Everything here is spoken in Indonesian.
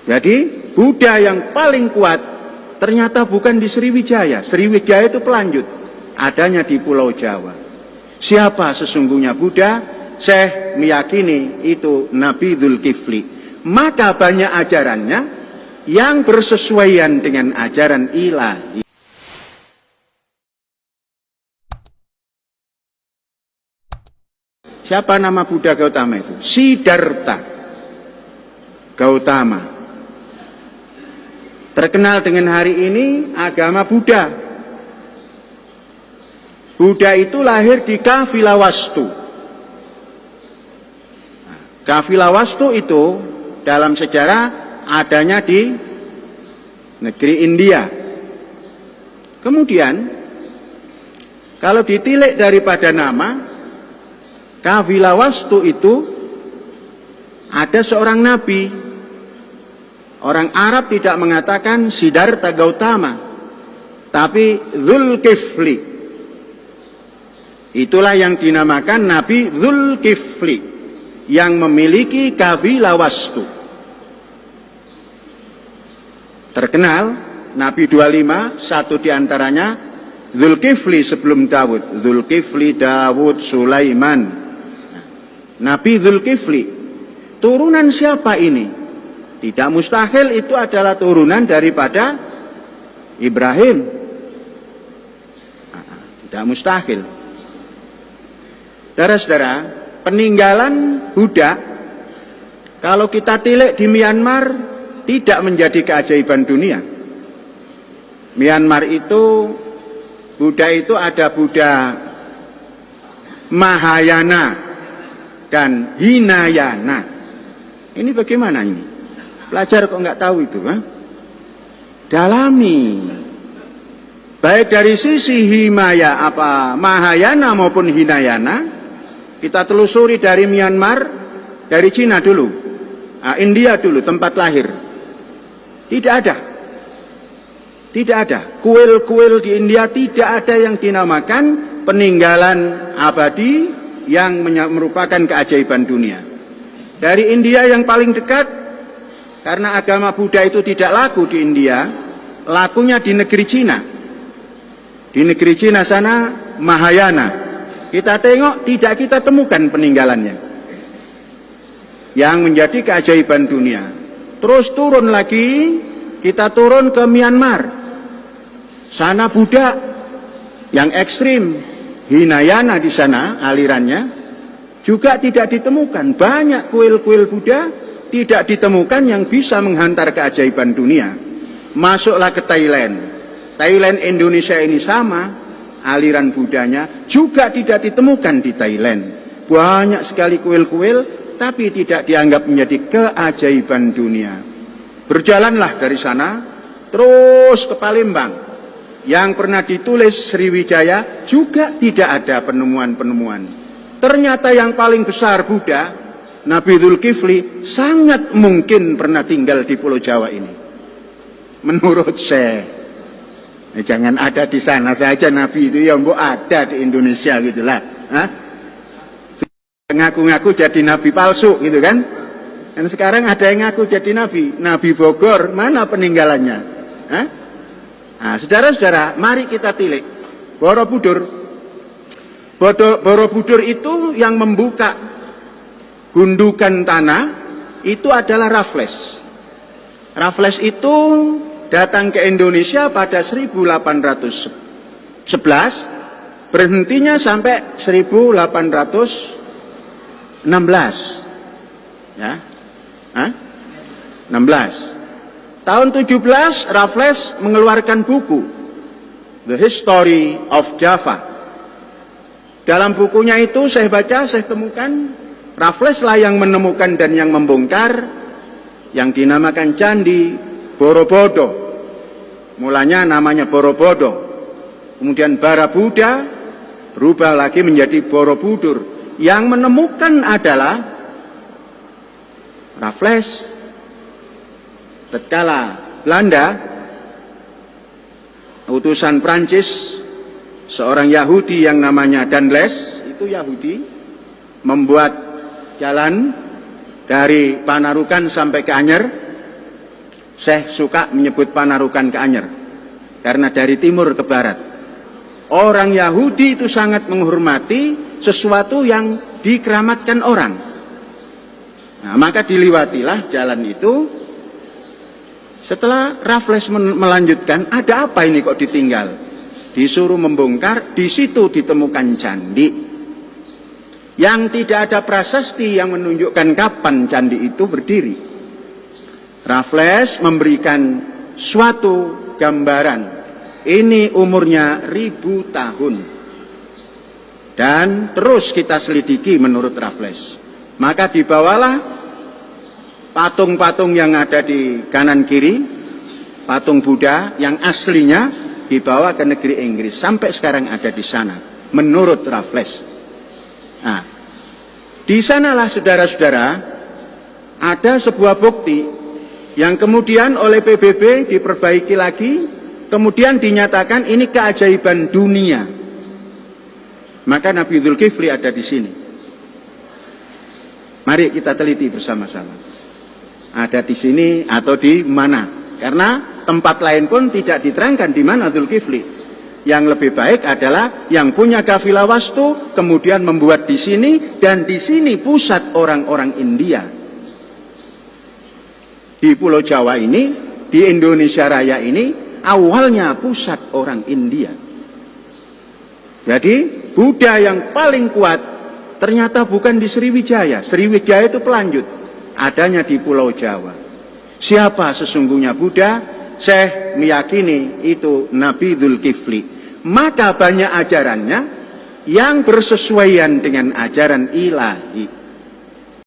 Jadi Buddha yang paling kuat ternyata bukan di Sriwijaya. Sriwijaya itu pelanjut, adanya di Pulau Jawa. Siapa sesungguhnya Buddha? Syekh meyakini itu Nabi Dzulkifli. Maka banyak ajarannya yang bersesuaian dengan ajaran ilahi. Siapa nama Buddha Gautama itu? Siddhartha Gautama. Terkenal dengan hari ini agama Buddha. Buddha itu lahir di Kapilawastu. Kapilawastu itu dalam sejarah adanya di negeri India. Kemudian kalau ditilik daripada nama, Kapilawastu itu ada seorang nabi. Orang Arab tidak mengatakan Siddhartha Gautama, tapi Dzulkifli. Itulah yang dinamakan Nabi Dzulkifli yang memiliki Kapilawastu. Terkenal Nabi 25, satu diantaranya Dzulkifli sebelum Dawud. Dzulkifli, Dawud, Sulaiman. Nabi Dzulkifli, turunan siapa ini? Tidak mustahil itu adalah turunan daripada Ibrahim. Tidak mustahil. Saudara-saudara, peninggalan Buddha, kalau kita tilik di Myanmar, tidak menjadi keajaiban dunia. Myanmar itu, Buddha itu ada Buddha Mahayana dan Hinayana. Ini bagaimana ini? Pelajar kok nggak tahu itu? Dalami. Baik dari sisi Mahayana maupun Hinayana, kita telusuri dari Myanmar, dari Cina dulu, India dulu tempat lahir. Tidak ada. Tidak ada. Kuil-kuil di India tidak ada yang dinamakan peninggalan abadi yang merupakan keajaiban dunia. Dari India yang paling dekat, karena agama Buddha itu tidak laku di India, lakunya di negeri Cina. Di negeri Cina sana, Mahayana. Kita tengok, tidak kita temukan peninggalannya yang menjadi keajaiban dunia. Terus turun lagi, kita turun ke Myanmar. Sana Buddha yang ekstrim, Hinayana di sana alirannya juga tidak ditemukan. Banyak kuil-kuil Buddha tidak ditemukan yang bisa menghantar keajaiban dunia. Masuklah ke Thailand. Thailand Indonesia ini sama, aliran Buddhanya juga tidak ditemukan di Thailand. Banyak sekali kuil-kuil, tapi tidak dianggap menjadi keajaiban dunia. Berjalanlah dari sana, terus ke Palembang. Yang pernah ditulis Sriwijaya juga tidak ada penemuan-penemuan. Ternyata yang paling besar Buddha, Nabi Dzulkifli, sangat mungkin pernah tinggal di Pulau Jawa ini. Menurut saya, jangan ada di sana saja Nabi itu, ya mbok ada di Indonesia gitulah. Ngaku-ngaku jadi Nabi palsu gitu kan. Dan sekarang ada yang ngaku jadi Nabi. Nabi Bogor, mana peninggalannya? Nah, saudara-saudara, mari kita tilik. Borobudur. Borobudur itu yang membuka gundukan tanah, itu adalah Raffles. Raffles itu datang ke Indonesia pada 1811, berhentinya sampai 1816. Ya. 16. Tahun 17 Raffles mengeluarkan buku The History of Java. Dalam bukunya itu saya baca, saya temukan Raffles lah yang menemukan dan yang membongkar yang dinamakan Candi Borobudur. Mulanya namanya Borobudur. Kemudian Barabudha berubah lagi menjadi Borobudur. Yang menemukan adalah Raffles. Tatkala Belanda, utusan Prancis, seorang Yahudi yang namanya Danles, itu Yahudi, membuat jalan dari Panarukan sampai ke Anyer, Saya suka menyebut Panarukan ke Anyer, karena dari timur ke barat. Orang Yahudi itu sangat menghormati sesuatu yang dikeramatkan orang. Nah, maka diliwatilah jalan itu. Setelah Raffles melanjutkan, ada apa ini kok ditinggal? Disuruh membongkar, di situ ditemukan candi. Yang tidak ada prasasti yang menunjukkan kapan candi itu berdiri. Raffles memberikan suatu gambaran. Ini umurnya 1000 tahun. Dan terus kita selidiki menurut Raffles. Maka dibawalah patung-patung yang ada di kanan kiri, patung Buddha yang aslinya dibawa ke negeri Inggris. Sampai sekarang ada di sana, menurut Raffles. Nah, di sanalah saudara-saudara, ada sebuah bukti yang kemudian oleh PBB diperbaiki lagi, kemudian dinyatakan ini keajaiban dunia. Maka Nabi Dzulkifli ada di sini. Mari kita teliti bersama-sama. Ada di sini atau di mana? Karena tempat lain pun tidak diterangkan di mana Dzulkifli. Yang lebih baik adalah yang punya kafilah wastu kemudian membuat di sini, dan di sini pusat orang-orang India. Di Pulau Jawa ini, di Indonesia Raya ini, awalnya pusat orang India. Jadi Buddha yang paling kuat ternyata bukan di Sriwijaya. Sriwijaya itu pelanjut, adanya di Pulau Jawa. Siapa sesungguhnya Buddha? Saya meyakini itu Nabi Dzulkifli. Maka banyak ajarannya yang bersesuaian dengan ajaran ilahi.